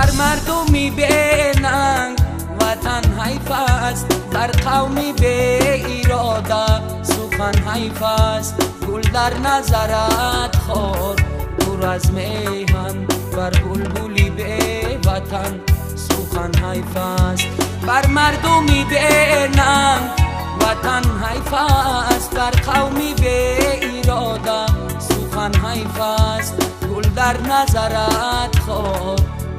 بر مردمی به ننگ وطن حیف است، در قومی به اراده سخن حیف است. گل در نظرت خار دور از میهن، بر بلبلی به وطن سخن حیف است. بر مردمی به ننگ وطن حیف است، بر قومی به اراده سخن حیف است. گل در نظرت خار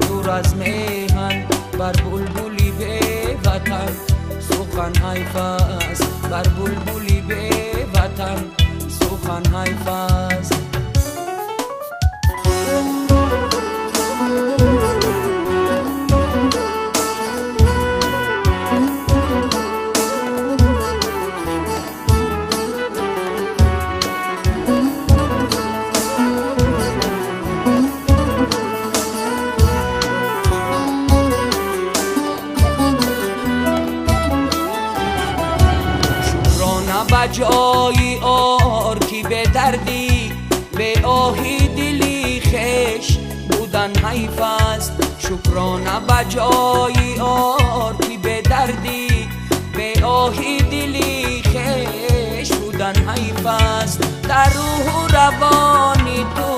دور از میهن، بر بلبلی به وطن سخن حیف است. بر بلبلی به وطن سخن حیف است. بجای آر کی به دردی به آهی دلی خش بودن حیف است. شکرانه بجای آر کی به دردی به آهی دلی خش بودن حیف است. در روح و روانی تو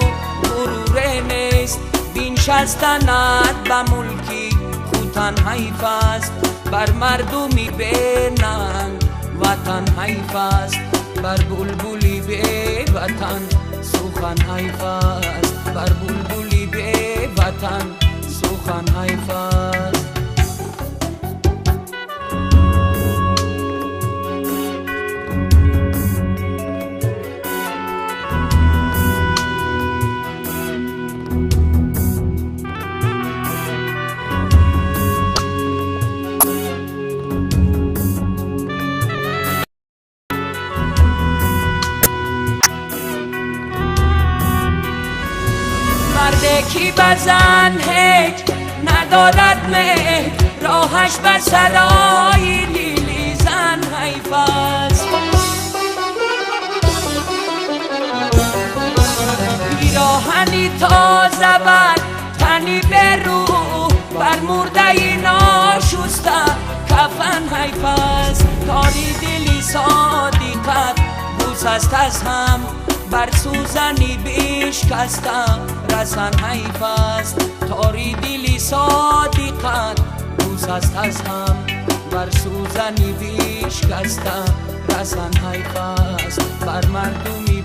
غرور نیست، بینشستنت به ملکی خوتن حیف است. بر مردمی به ننگ وطن حیف است، بر بلبلی به وطن سخن حیف است. بر بلبلی به وطن سخن حیف است. مردی بزن هیچ ندارد مهر، راهش به سرای لیلی زن حیف است. پیراهنی تازه بر تنی به روح، بر مرده ناشسته کفن حیف است. کاری دلی صادقت بوس است از هم، بر سوزنی بشکستم رسن حیف است. تاری دلی صادقت بوس است از هم، بر سوزنی بشکستم رسن حیف است. بر مردمی